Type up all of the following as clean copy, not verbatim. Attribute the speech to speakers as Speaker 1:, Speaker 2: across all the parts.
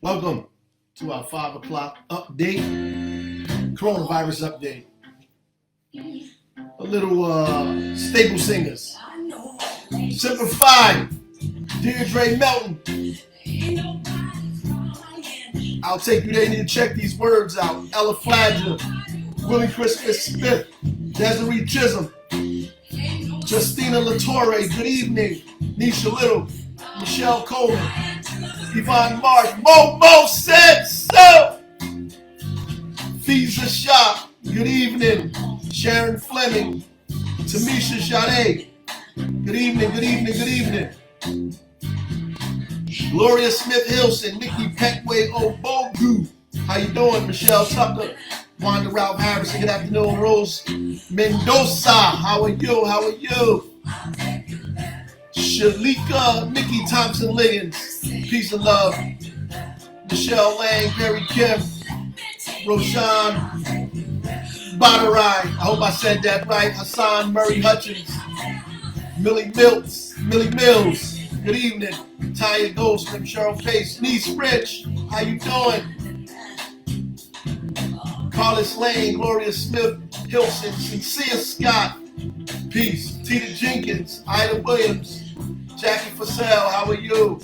Speaker 1: Welcome to our 5 o'clock update, coronavirus update. A little staple singers. Semper Fi, Deirdre Melton. I'll take you there. You need to check these words out. Ella Flagger, Willie Christmas Smith, Desiree Chisholm, Justina Latore, good evening. Nisha Little, Michelle Coleman, Yvonne Marsh, Mo said so. Fiza Shah, good evening. Sharon Fleming, Tamisha Sade, good evening, good evening, good evening. Gloria Smith Hilson, Nikki Petway Obogu, how you doing? Michelle Tucker, Wanda Ralph Harrison, good afternoon. Rose Mendoza, how are you? How are you? Shalika, Nikki Thompson Liggins, peace and love. Michelle Lang, Perry Kim, Roshan Badarai, I hope I said that right. Hassan Murray Hutchins, Millie Mills, good evening. Tanya Goldsmith, Cheryl Pace, Niece Rich, how you doing? Carlos Lane, Gloria Smith Hilson, Sincere Scott, peace. Tita Jenkins, Ida Williams, Jackie Fussell, how are you?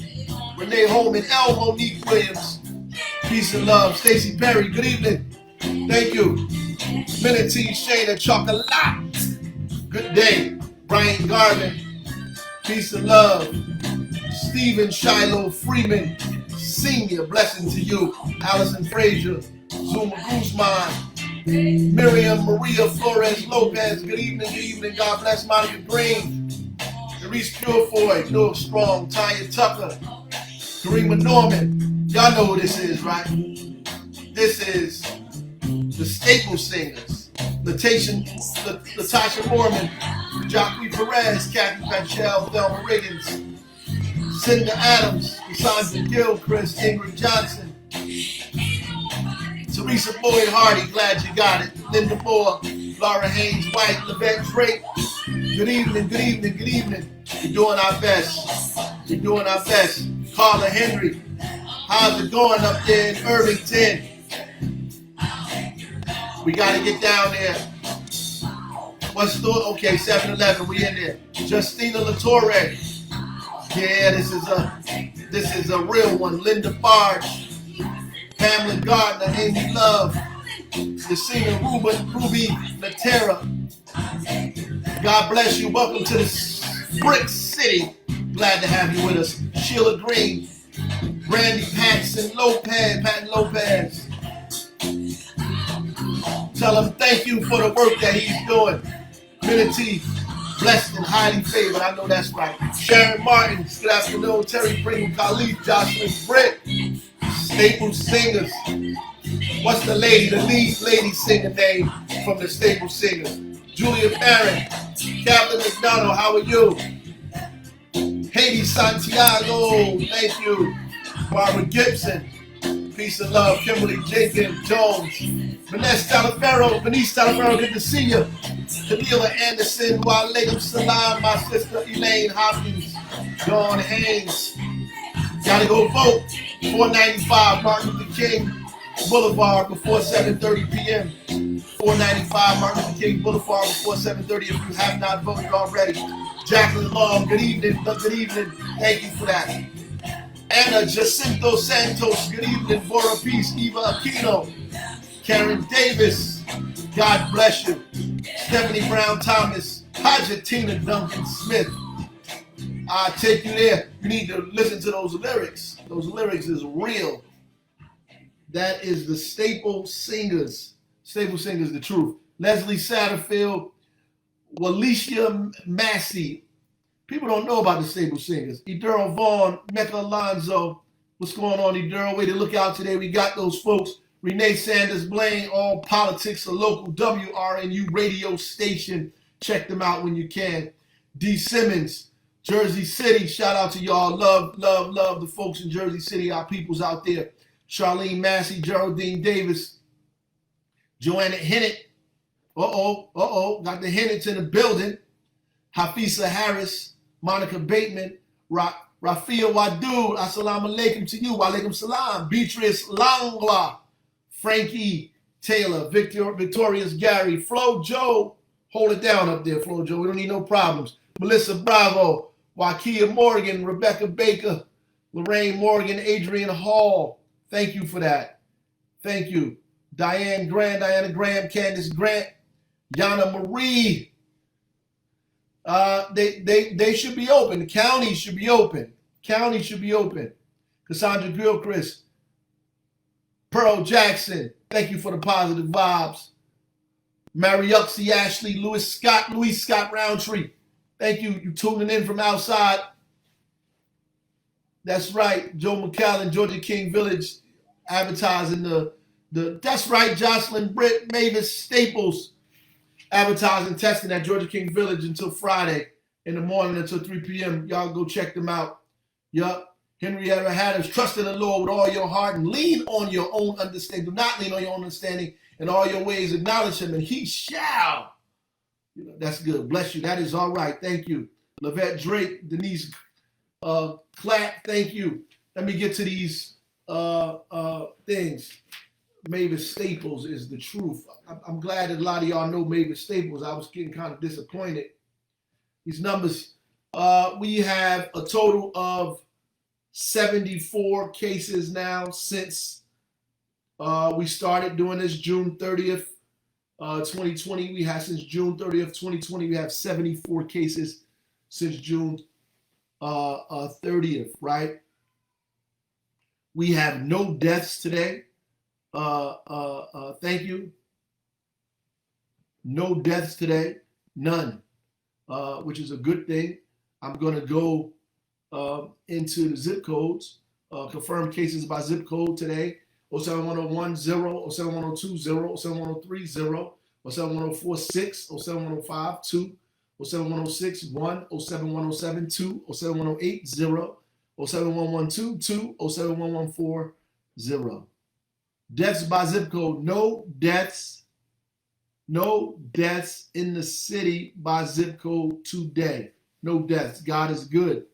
Speaker 1: Renee Holman, L. Monique Williams, peace and love. Stacy Perry, good evening. Thank you. Minity Shana Chocolate, good day. Brian Garvin, peace and love. Stephen Shiloh Freeman, Senior, blessing to you. Allison Frazier, Zuma Guzman, Miriam Maria Flores Lopez, good evening, God bless. Monica Green, Therese Purefoy, Noah Strong, Tanya Tucker, Karima Norman, y'all know who this is, right? This is the staple singers. Latasha Mormon, Jacque Perez, Kathy Pachel, Thelma Riggins, Cinda Adams, Sandra Gilchrist, Ingrid Johnson, Teresa Boyd Hardy, glad you got it. Linda Moore, Laura Haynes White, Levette Drake, good evening. We're doing our best. Carla Henry, how's it going up there in Irvington? We got to get down there. What's the, okay, 7-Eleven, we in there. Justina Latore. Yeah, this is a real one. Linda Barge, Pamela Gardner, Amy Love, the singer Ruby Natera. God bless you. Welcome to the Brick City. Glad to have you with us. Sheila Green, Randy Patton Lopez. Tell him thank you for the work that he's doing. Minity, blessed and highly favored. I know that's right. Sharon Martin, good afternoon. Terry Pringle, Khalif, Jocelyn Britt, staple singers. What's the lead lady singer name from the staple singers? Julia Barron, Captain McDonald, how are you? Haiti Santiago, thank you. Barbara Gibson, peace and love. Kimberly Jenkins Jones, Venice Talaferro, good to see you. Camila Anderson, Walaikum Salam, my sister Elaine Hopkins, Dawn Haynes. Gotta go vote. 495 Martin Luther King Boulevard before 7:30 p.m. 495 Martin Luther King Boulevard before 7:30 if you have not voted already. Jacqueline Long, good evening. Thank you for that. Anna Jacinto Santos, good evening. Bora Peace, Eva Aquino, Karen Davis, God bless you. Stephanie Brown Thomas, Hajatina Duncan Smith. I'll take you there. You need to listen to those lyrics. Those lyrics is real. That is the staple singers. Staple singers, the truth. Leslie Satterfield, Walicia Massey. People don't know about the staple singers. Edurl Vaughn, Mecca Alonzo. What's going on, Edurl? Way to look out today. We got those folks. Renee Sanders Blaine, All Politics, a local WRNU radio station. Check them out when you can. D. Simmons, Jersey City. Shout out to y'all. Love the folks in Jersey City, our peoples out there. Charlene Massey, Geraldine Davis, Joanna Hennett. Got the Hennets in the building. Hafisa Harris, Monica Bateman, Rafiya Wadud, assalamu alaikum to you. Wa alaikum salam. Beatrice Langwa, Frankie Taylor, Victorious Gary, Flo Joe. Hold it down up there, Flo Joe. We don't need no problems. Melissa Bravo, Wakia Morgan, Rebecca Baker, Lorraine Morgan, Adrian Hall. Thank you for that. Thank you. Diana Graham, Candace Grant, Yana Marie. They should be open. The counties should be open. Counties should be open. Cassandra Gilchrist, Pearl Jackson. Thank you for the positive vibes. Mariuxie Ashley, Louis Scott Roundtree. Thank you. You tuning in from outside. That's right. Joe McCallan, Georgia King Village, advertising that's right. Jocelyn Britt, Mavis Staples, advertising testing at Georgia King Village until Friday in the morning until 3 p.m. Y'all go check them out. Yup. Henrietta Hatters, trust in the Lord with all your heart and lean on your own understanding. Do not lean on your own understanding. In all your ways, acknowledge him, and he shall. That's good. Bless you. That is all right. Thank you. Lavette Drake, Denise Clapp, thank you. Let me get to these things. Mavis Staples is the truth. I'm glad that a lot of y'all know Mavis Staples. I was getting kind of disappointed. These numbers, we have a total of 74 cases now since we started doing this June 30th, 2020. We have since June 30th, 2020, we have 74 cases since June 30th, right? We have no deaths today. Thank you. No deaths today, none, which is a good thing. I'm going to go into the zip codes, confirmed cases by zip code today. 07101 0, 07102 0, 07103 0, 07146, 07105 2, 07106 1, 07107 2, 07108 0, 07112 2, 07114 0. Deaths by zip code, no deaths in the city by zip code today. No deaths. God is good.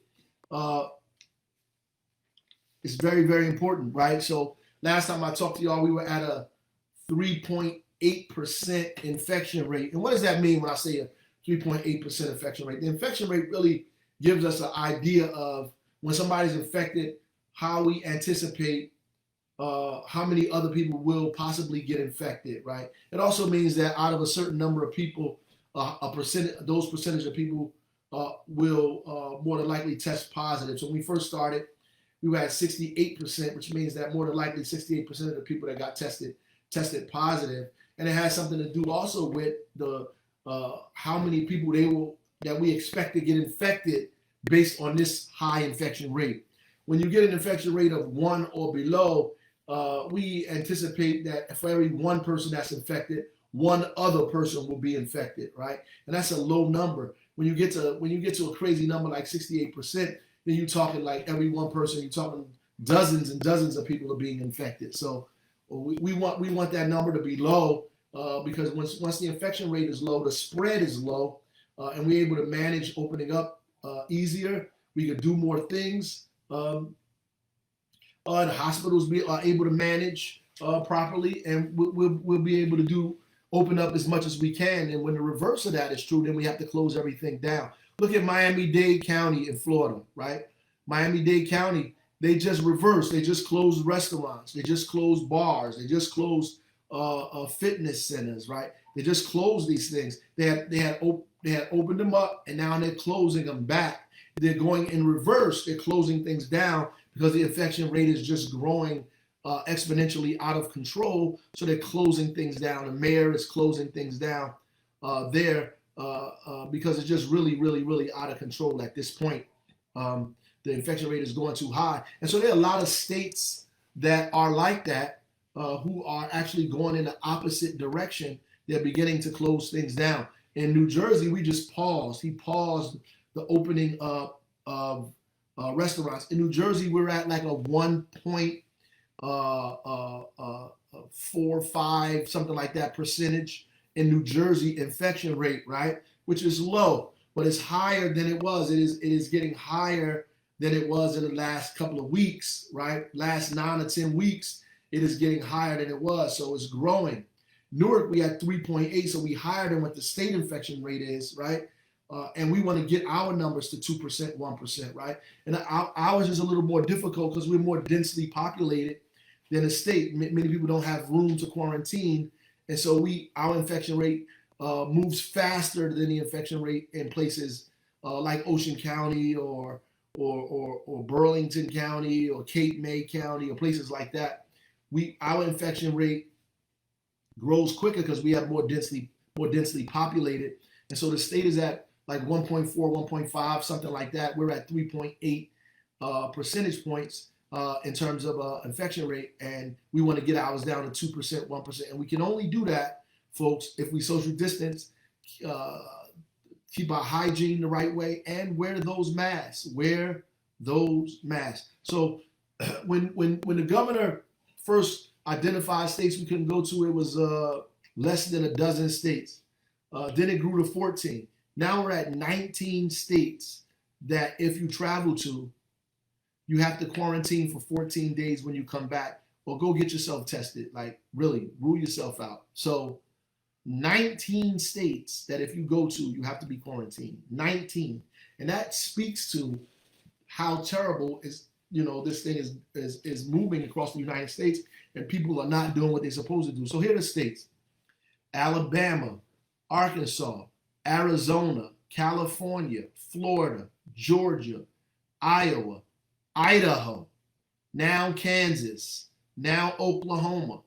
Speaker 1: It's very, very important, right? So last time I talked to y'all, we were at a 3.8% infection rate. And what does that mean when I say a 3.8% infection rate? The infection rate really gives us an idea of when somebody's infected, how we anticipate how many other people will possibly get infected, right? It also means that out of a certain number of people, those percentage of people will more than likely test positive. So when we first started, we were at 68%, which means that more than likely 68% of the people that got tested positive. And it has something to do also with the how many people that we expect to get infected based on this high infection rate. When you get an infection rate of 1 or below, we anticipate that for every one person that's infected, one other person will be infected, right? And that's a low number. When you get to a crazy number like 68%, then you're talking like every one person, you're talking dozens and dozens of people are being infected. So we want that number to be low because once the infection rate is low, the spread is low, and we're able to manage opening up easier. We can do more things. The hospitals are able to manage properly, and we'll be able to open up as much as we can. And when the reverse of that is true, then we have to close everything down. Look at Miami-Dade County in Florida, right? Miami-Dade County, they just reversed. They just closed restaurants. They just closed bars. They just closed fitness centers, right? They just closed these things. They had opened them up, and now they're closing them back. They're going in reverse. They're closing things down because the infection rate is just growing exponentially out of control. So they're closing things down. The mayor is closing things down there because it's just really, really, really out of control at this point. The infection rate is going too high. And so there are a lot of states that are like that who are actually going in the opposite direction. They're beginning to close things down. In New Jersey, we just paused. He paused the opening of restaurants. In New Jersey, we're at like a 1.45, something like that, percentage in New Jersey infection rate, right? Which is low, but it's higher than it was. It is getting higher than it was in the last couple of weeks, right? Last 9 or 10 weeks, it is getting higher than it was, so it's growing. Newark, we had 3.8, so we higher than what the state infection rate is, right? And we want to get our numbers to 2%, 1%, right? And ours is a little more difficult because we're more densely populated than the state. Many people don't have room to quarantine, and so our infection rate moves faster than the infection rate in places like Ocean County or Burlington County or Cape May County or places like that. Our infection rate grows quicker because we have more densely populated, and so the state is at like 1.4, 1.5, something like that. We're at 3.8 percentage points in terms of infection rate, and we want to get ours down to 2%, 1%, and we can only do that, folks, if we social distance, keep our hygiene the right way, and wear those masks. So when the governor first identified states we couldn't go to, it was less than a dozen states. Then it grew to 14. Now we're at 19 states that if you travel to, you have to quarantine for 14 days when you come back, or go get yourself tested. Like, really, rule yourself out. So 19 states that if you go to, you have to be quarantined. 19. And that speaks to how terrible this thing is moving across the United States, and people are not doing what they're supposed to do. So here are the states: Alabama, Arkansas, Arizona, California, Florida, Georgia, Iowa, Idaho, now Kansas, now Oklahoma,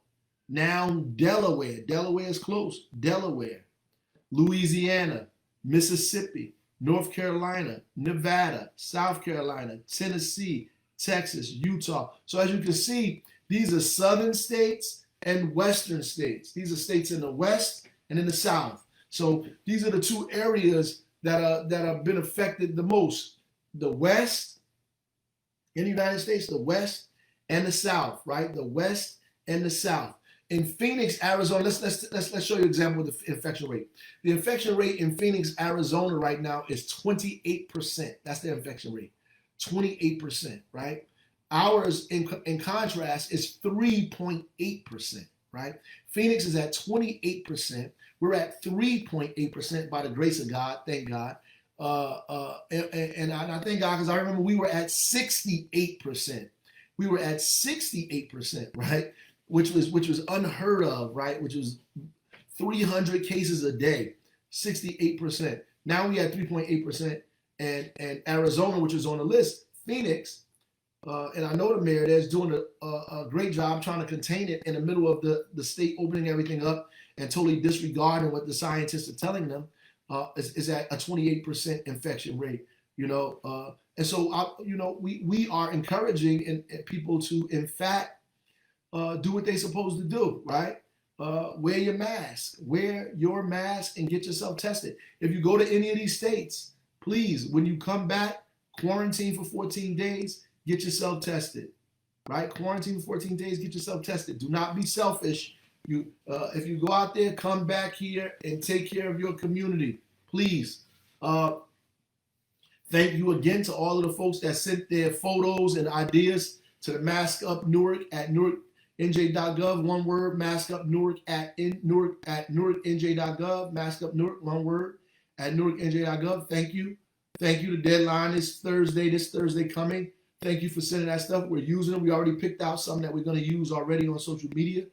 Speaker 1: now Delaware. Delaware is close. Delaware, Louisiana, Mississippi, North Carolina, Nevada, South Carolina, Tennessee, Texas, Utah. So as you can see, these are southern states and western states. These are states in the west and in the south. So these are the two areas that have been affected the most. The west in the United States, the west and the south, right? The west and the south. In Phoenix, Arizona, let's show you an example of the infection rate. The infection rate in Phoenix, Arizona right now is 28%. That's the infection rate, 28%, right? Ours, in contrast, is 3.8%, right? Phoenix is at 28%. We're at 3.8% by the grace of God, thank God. And I thank God because I remember we were at 68%. We were at 68%, right? Which was unheard of, right? Which was 300 cases a day, 68%. Now we at 3.8%, and Arizona, which is on the list, Phoenix, and I know the mayor there is doing a great job trying to contain it in the middle of the state opening everything up and totally disregarding what the scientists are telling them, is at a 28% infection rate, and so we are encouraging people to, in fact, do what they're supposed to do, right? Wear your mask, and get yourself tested. If you go to any of these states, please, when you come back, quarantine for 14 days, get yourself tested, right? Quarantine for 14 days, get yourself tested. Do not be selfish. If you go out there, come back here and take care of your community, please. Thank you again to all of the folks that sent their photos and ideas to the Mask Up Newark at NJ.gov, one word, Mask Up Newark at NJ.gov, Mask Up Newark, one word, at NJ.gov. Thank you. The deadline is this Thursday coming. Thank you for sending that stuff. We're using them. We already picked out some that we're going to use already on social media.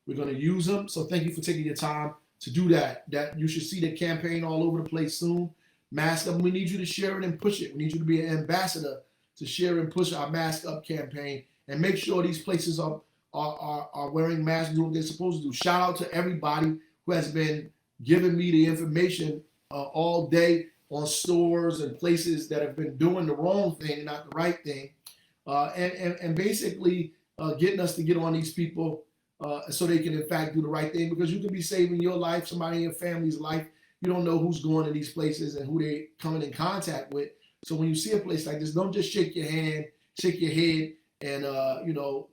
Speaker 1: We're going to use them. So thank you for taking your time to do that. That you should see the campaign all over the place soon. Mask Up. We need you to share it and push it. We need you to be an ambassador to share and push our Mask Up campaign, and make sure these places are wearing masks and doing what they're supposed to do. Shout out to everybody who has been giving me the information all day on stores and places that have been doing the wrong thing and not the right thing, and basically getting us to get on these people so they can in fact do the right thing, because you can be saving your life, somebody in your family's life. You don't know who's going to these places and who they coming in contact with. So when you see a place like this, don't just shake your hand, shake your head, and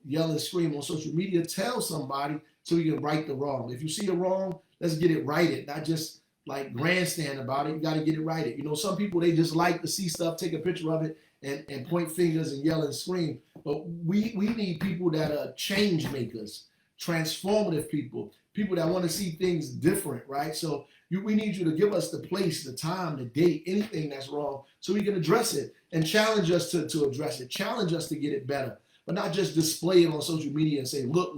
Speaker 1: yell and scream on social media. Tell somebody so we can right the wrong. If you see a wrong, let's get it righted, not just like grandstand about it. You got to get it right. You know, some people, they just like to see stuff, take a picture of it, and point fingers and yell and scream. But we need people that are change makers, transformative people, people that want to see things different, right? So we need you to give us the place, the time, the date, anything that's wrong, so we can address it and challenge us to address it, challenge us to get it better, but not just display it on social media and say, look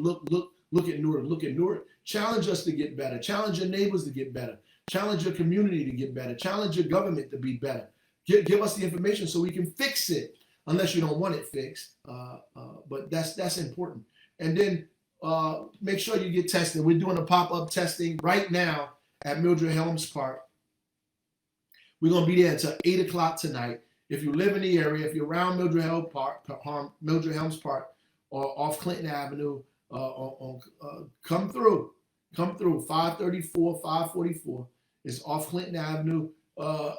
Speaker 1: at Newark, look at Newark. Challenge us to get better. Challenge your neighbors to get better. Challenge your community to get better. Challenge your government to be better. Give us the information so we can fix it, unless you don't want it fixed. But that's important. And then make sure you get tested. We're doing a pop-up testing right now at Mildred Helms Park. We're going to be there until 8 o'clock tonight. If you live in the area, if you're around Mildred Helms Park, or off Clinton Avenue, come through. 534, 544. It's off Clinton Avenue,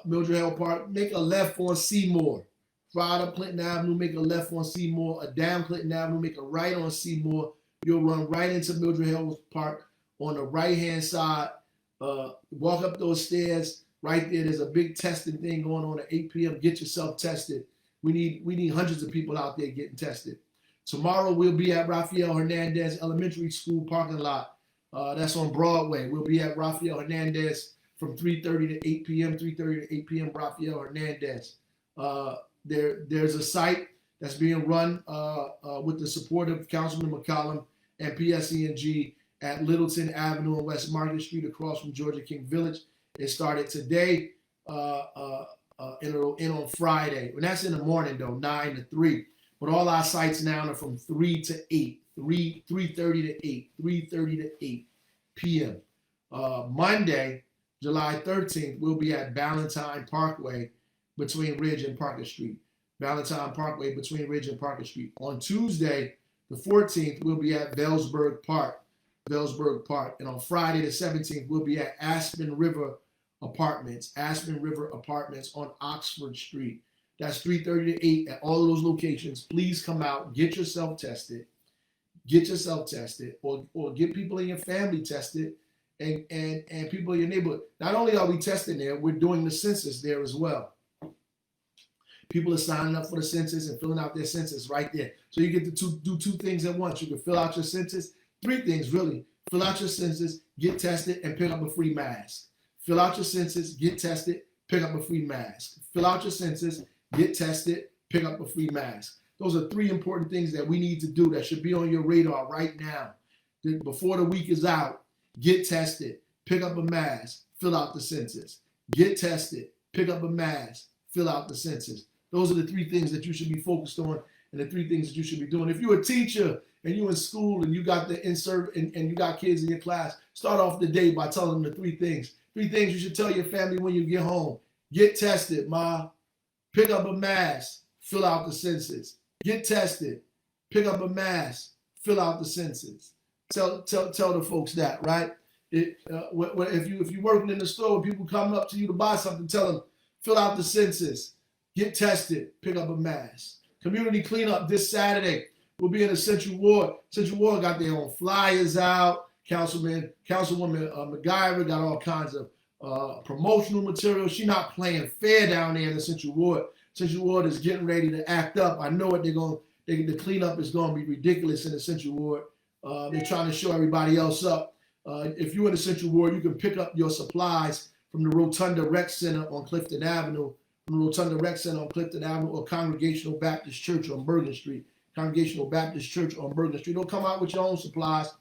Speaker 1: Mildred Helms Park. Make a left on Seymour. Right up Clinton Avenue, make a left on Seymour. Down Clinton Avenue, make a right on Seymour. You'll run right into Mildred Helms Park on the right-hand side. Walk up those stairs. Right there's a big testing thing going on at 8 p.m. Get yourself tested. We need hundreds of people out there getting tested. Tomorrow we'll be at Rafael Hernandez Elementary School parking lot. That's on Broadway. We'll be at Rafael Hernandez from 3:30 to 8 p.m. 3:30 to 8 p.m. Rafael Hernandez. There's a site that's being run with the support of Councilman McCollum and PSE&G at Littleton Avenue and West Market Street across from Georgia King Village. It started today and it'll end on Friday. And that's in the morning though, 9 to 3. But all our sites now are from 3 to 8, 3:30 to 8, 3:30 to 8 p.m. Monday, July 13th, we'll be at Ballantyne Parkway between Ridge and Parker Street. Ballantyne Parkway between Ridge and Parker Street. On Tuesday, the 14th, we'll be at Velsburg Park. And on Friday, the 17th, we'll be at Aspen River Apartments on Oxford Street. That's 3:30 to 8 at all of those locations. Please come out, get yourself tested, or get people in your family tested, and people in your neighborhood. Not only are we testing there, we're doing the census there as well. People are signing up for the census and filling out their census right there. So you get to do two things at once. You can fill out your census, 3 things really. Fill out your census, get tested, and pick up a free mask. Fill out your census, get tested, pick up a free mask. Fill out your census, get tested, pick up a free mask. Those are 3 important things that we need to do that should be on your radar right now. Before the week is out, get tested, pick up a mask, fill out the census. Get tested, pick up a mask, fill out the census. Those are the 3 things that you should be focused on and the 3 things that you should be doing. If you're a teacher and you're in school and you got the insert and you got kids in your class, start off the day by telling them the 3 things. 3 things you should tell your family when you get home. Get tested, Ma. Pick up a mask, fill out the census. Get tested, pick up a mask, fill out the census. Tell the folks that, right? If you're working in the store, when people come up to you to buy something, tell them, fill out the census, get tested, pick up a mask. Community cleanup this Saturday. We'll be in the Central Ward. Central Ward got their own flyers out. Councilwoman McGyver got all kinds of promotional material. She's not playing fair down there in the Central Ward. Central Ward is getting ready to act up. I know what the cleanup is going to be ridiculous in the Central Ward. They're trying to show everybody else up. If you're in the Central Ward, you can pick up your supplies from the Rotunda Rec Center on Clifton Avenue, or Congregational Baptist Church on Bergen Street. Congregational Baptist Church on Bergen Street. Don't come out with your own supplies.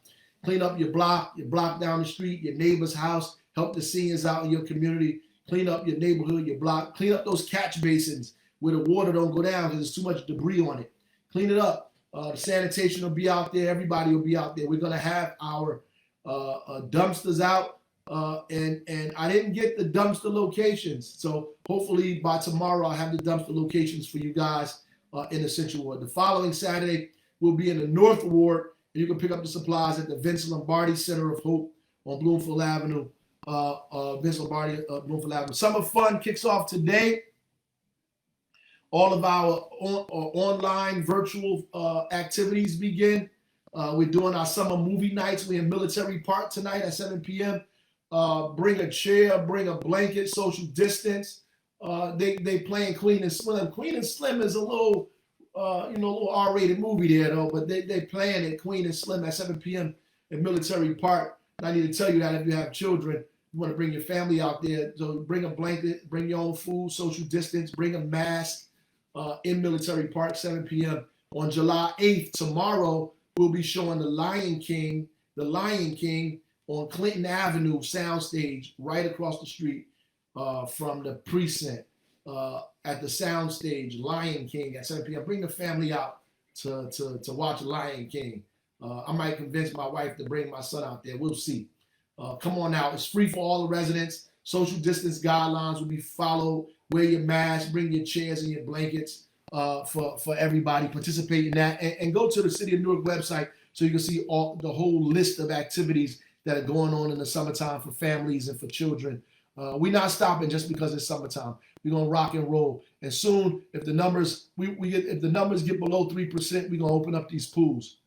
Speaker 1: Clean up your block down the street, your neighbor's house. Help the seniors out in your community. Clean up your neighborhood, your block. Clean up those catch basins where the water don't go down because there's too much debris on it. Clean it up. The sanitation will be out there. Everybody will be out there. We're going to have our dumpsters out. And I didn't get the dumpster locations. So hopefully by tomorrow, I'll have the dumpster locations for you guys in the Central Ward. The following Saturday, we'll be in the North Ward, and you can pick up the supplies at the Vince Lombardi Center of Hope on Bloomfield Avenue. Vince Lombardi, Bloomfield Avenue. Summer fun kicks off today. All of our online virtual activities begin. We're doing our summer movie nights. We're in Military Park tonight at 7 p.m. Bring a chair, bring a blanket, social distance. They playing Queen and Slim. Queen and Slim is a little, a little R-rated movie there though, but they playing it, Queen and Slim, at 7 p.m. at Military Park. And I need to tell you that if you have children, you want to bring your family out there, so bring a blanket, bring your own food, social distance, bring a mask in Military Park, 7 p.m. On July 8th, tomorrow, we'll be showing The Lion King on Clinton Avenue soundstage, right across the street from the precinct at the soundstage, Lion King at 7 p.m. Bring the family out to watch Lion King. I might convince my wife to bring my son out there. We'll see. Come on out. It's free for all the residents. Social distance guidelines will be followed. Wear your mask. Bring your chairs and your blankets for everybody. Participate in that. And go to the City of Newark website so you can see the whole list of activities that are going on in the summertime for families and for children. We're not stopping just because it's summertime. We're gonna rock and roll. And soon, if the numbers if the numbers get below 3%, we're gonna open up these pools.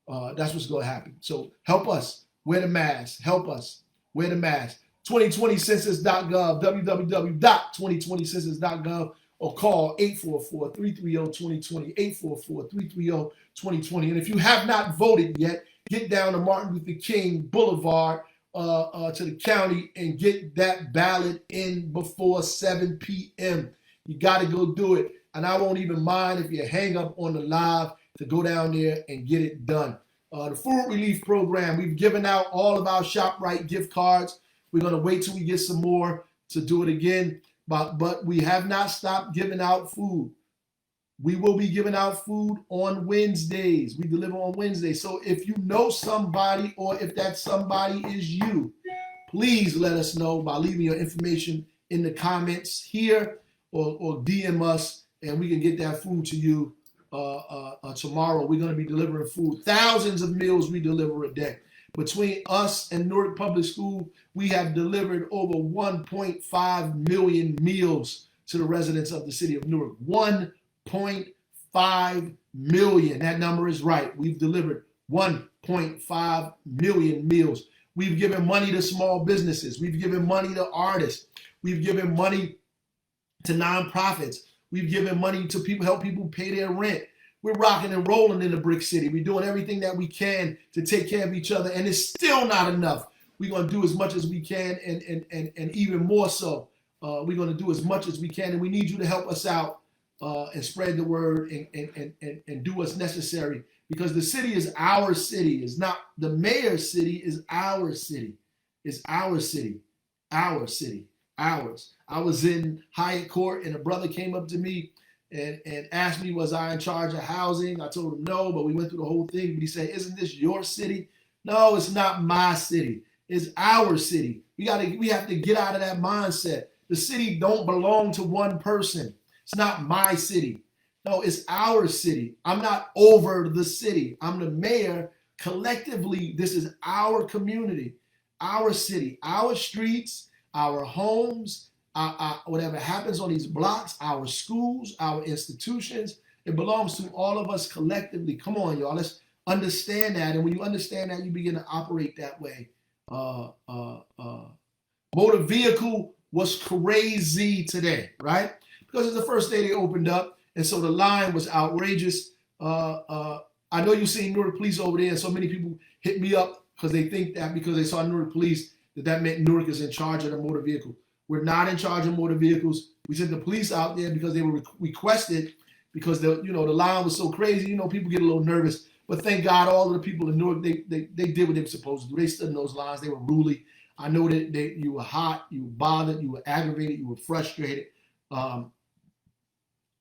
Speaker 1: That's what's gonna happen. So help us. Wear the mask. Help us. Wear the mask. 2020census.gov, www.2020census.gov, or call 844-330-2020, 844-330-2020. And if you have not voted yet, get down to Martin Luther King Boulevard to the county and get that ballot in before 7 p.m. You got to go do it. And I won't even mind if you hang up on the live to go down there and get it done. The food relief program, we've given out all of our ShopRite gift cards. We're going to wait till we get some more to do it again. But we have not stopped giving out food. We will be giving out food on Wednesdays. We deliver on Wednesdays. So if you know somebody, or if that somebody is you, please let us know by leaving your information in the comments here, or DM us, and we can get that food to you tomorrow. We're going to be delivering food. Thousands of meals we deliver a day. Between us and Newark Public School, we have delivered over 1.5 million meals to the residents of the city of Newark. 1.5 million. That number is right. We've delivered 1.5 million meals. We've given money to small businesses. We've given money to artists. We've given money to nonprofits. We've given money to people, help people pay their rent. We're rocking and rolling in the Brick City. We're doing everything that we can to take care of each other, and it's still not enough. We're going to do as much as we can, and even more so. We're going to do as much as we can, and we need you to help us out and spread the word and do what's necessary, because the city is our city. It's not the mayor's city. It's our city. It's our city. Our city. Ours. I was in Hyatt Court, and a brother came up to me and asked me, was I in charge of housing? I told him no, but we went through the whole thing. But he said, isn't this your city? No, it's not my city. It's our city. We have to get out of that mindset. The city don't belong to one person. It's not my city. No, it's our city. I'm not over the city. I'm the mayor. Collectively, this is our community, our city, our streets, our homes, whatever happens on these blocks, our schools, our institutions. It belongs to all of us collectively. Come on, y'all. Let's understand that. And when you understand that, you begin to operate that way. Motor vehicle was crazy today, right? Because it's the first day they opened up, and so the line was outrageous. I know you've seen Newark Police over there, and so many people hit me up because they think that because they saw Newark Police, that meant Newark is in charge of the motor vehicle. We're not in charge of motor vehicles. We sent the police out there because they were requested, because the line was so crazy. People get a little nervous. But thank God, all of the people in Newark, they did what they were supposed to do. They stood in those lines. They were ruly. I know that you were hot, you were bothered, you were aggravated, you were frustrated.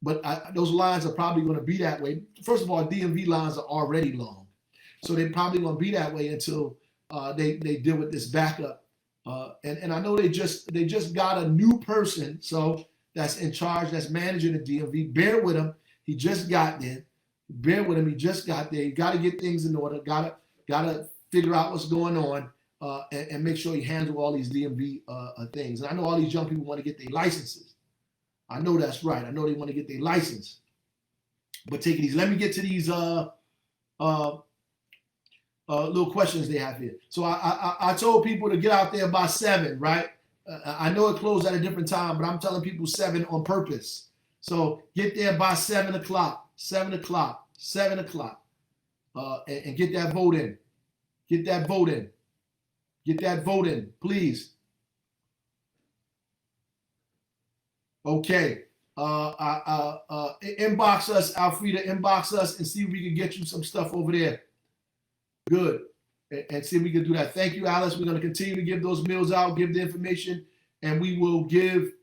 Speaker 1: But those lines are probably going to be that way. First of all, DMV lines are already long, so they're probably going to be that way until they deal with this backup. And I know they just got a new person, so that's in charge, that's managing the DMV. Bear with him. He just got there. Bear with him. He just got there. You got to get things in order. Got to figure out what's going on and make sure you handle all these DMV things. And I know all these young people want to get their licenses. I know that's right. I know they want to get their license. But take it easy. Let me get to these little questions they have here. So I told people to get out there by 7, right? I know it closed at a different time, but I'm telling people 7 on purpose. So get there by 7 o'clock, 7 o'clock, 7 o'clock, and get that vote in. Get that vote in. Get that vote in, please. Okay. Inbox us, Alfreda, inbox us and see if we can get you some stuff over there. Good. And see if we can do that. Thank you, Alice. We're going to continue to give those meals out, give the information, and we will give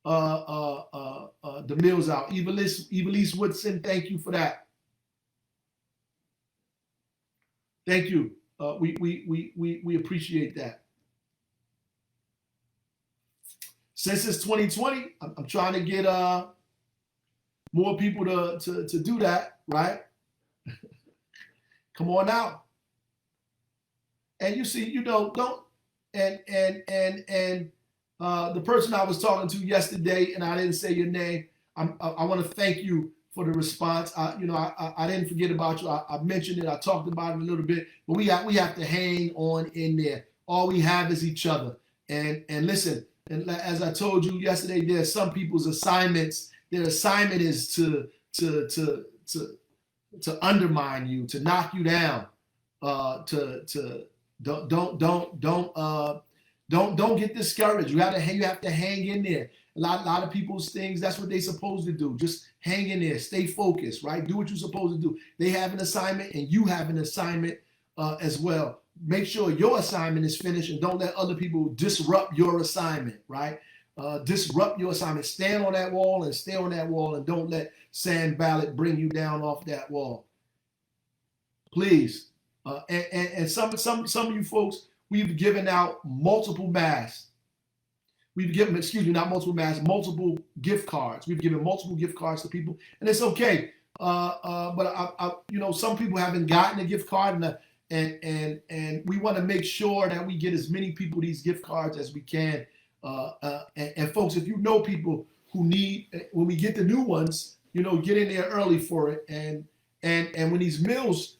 Speaker 1: the meals out. Evelise Woodson, thank you for that. Thank you. We appreciate that. Since it's 2020, I'm trying to get more people to do that, right? Come on out. And you see, don't the person I was talking to yesterday, and I didn't say your name. I want to thank you for the response. I didn't forget about you. I mentioned it. I talked about it a little bit, but we have to hang on in there. All we have is each other. And listen. And as I told you yesterday, there are some people's assignments. Their assignment is to undermine you, to knock you down, don't get discouraged. You have to hang in there. A lot of people's things, that's what they're supposed to do. Just hang in there, stay focused, right? Do what you're supposed to do. They have an assignment and you have an assignment as well. Make sure your assignment is finished and don't let other people disrupt your assignment, right? Disrupt your assignment. Stand on that wall and stay on that wall and don't let Sand Ballot bring you down off that wall. Please. And some of you folks, we've given out multiple masks. We've given, not multiple masks, multiple gift cards. We've given multiple gift cards to people, and it's okay. But some people haven't gotten a gift card, and we want to make sure that we get as many people these gift cards as we can. And folks, if you know people who need, when we get the new ones, get in there early for it. And when these meals,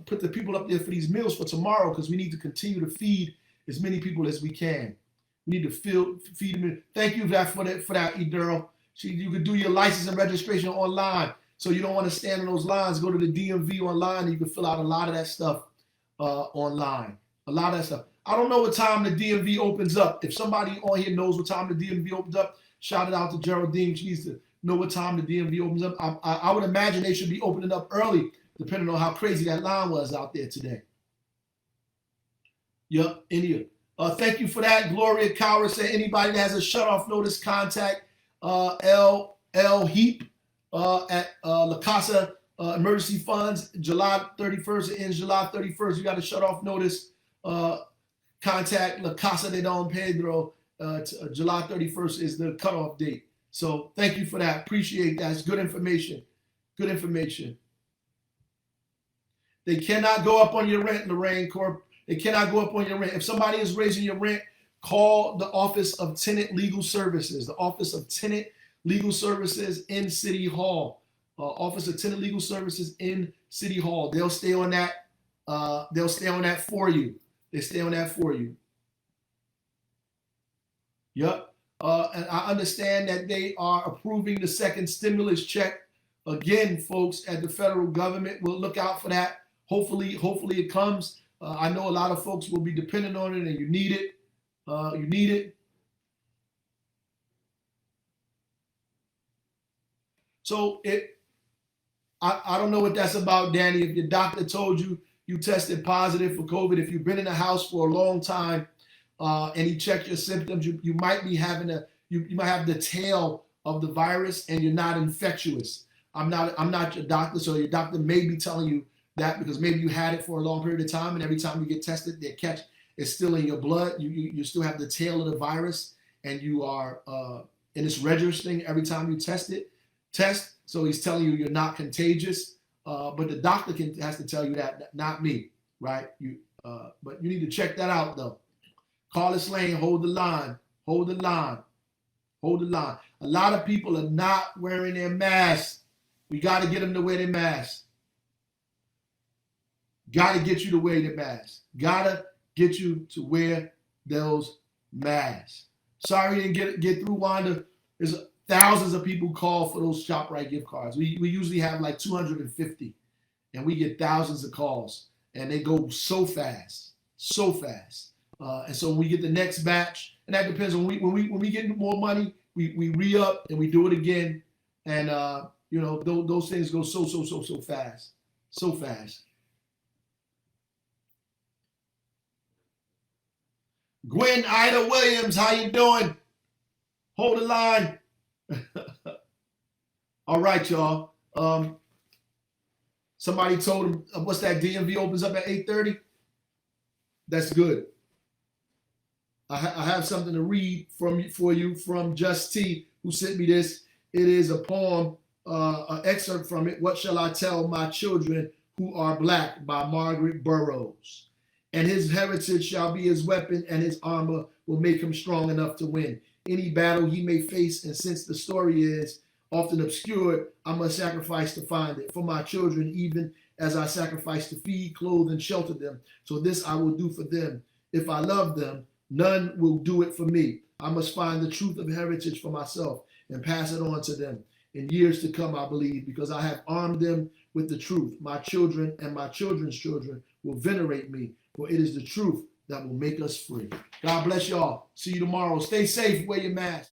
Speaker 1: put the people up there for these meals for tomorrow, because we need to continue to feed as many people as we can. We need to feed them. Thank you for that, Edurl. You can do your license and registration online. So you don't want to stand in those lines. Go to the DMV online, and you can fill out a lot of that stuff online. A lot of that stuff. I don't know what time the DMV opens up. If somebody on here knows what time the DMV opens up, shout it out to Geraldine. She needs to know what time the DMV opens up. I would imagine they should be opening up early, depending on how crazy that line was out there today. Yep, India. Thank you for that. Gloria Cowra said anybody that has a shutoff notice, contact L Heap at La Casa Emergency Funds. July 31st, it ends July 31st. You got a shutoff notice. Contact La Casa de Don Pedro. July 31st is the cutoff date. So thank you for that. Appreciate that. It's good information. Good information. They cannot go up on your rent, Lorraine Corp. They cannot go up on your rent. If somebody is raising your rent, call the Office of Tenant Legal Services. The Office of Tenant Legal Services in City Hall. Office of Tenant Legal Services in City Hall. They'll stay on that. They'll stay on that for you. They stay on that for you. Yep. And I understand that they are approving the second stimulus check. Again, folks, at the federal government, we'll look out for that. Hopefully it comes. I know a lot of folks will be dependent on it, and you need it. You need it. So I don't know what that's about, Danny. If your doctor told you tested positive for COVID, if you've been in the house for a long time and he checked your symptoms, you might be having you might have the tail of the virus and you're not infectious. I'm not your doctor, so your doctor may be telling you that because maybe you had it for a long period of time, and every time you get tested, they catch it's still in your blood. You still have the tail of the virus, and you are and it's registering every time you test. So he's telling you you're not contagious, but the doctor has to tell you that, not me, right? But you need to check that out though. Carlos Lane, hold the line, hold the line, hold the line. A lot of people are not wearing their masks. We got to get them to wear their masks. Got to get you to wear your mask. Got to get you to wear those masks. Sorry you didn't get through, Wanda. There's thousands of people call for those ShopRite gift cards. We usually have like 250, and we get thousands of calls, and they go so fast, so fast. And so when we get the next batch, and that depends on when we get more money, we re-up and we do it again, and those things go so fast, so fast. Gwen Ida Williams, how you doing? Hold the line. All right, y'all. Somebody told him, what's that? DMV opens up at 8:30. That's good. I have something to read for you from Just T, who sent me this. It is a poem, an excerpt from it. What shall I tell my children who are black, by Margaret Burroughs. And his heritage shall be his weapon, and his armor will make him strong enough to win any battle he may face. And since the story is often obscured, I must sacrifice to find it for my children, even as I sacrifice to feed, clothe, and shelter them. So this I will do for them. If I love them, none will do it for me. I must find the truth of heritage for myself and pass it on to them in years to come, I believe, because I have armed them with the truth. My children and my children's children will venerate me, for it is the truth that will make us free. God bless y'all. See you tomorrow. Stay safe. Wear your mask.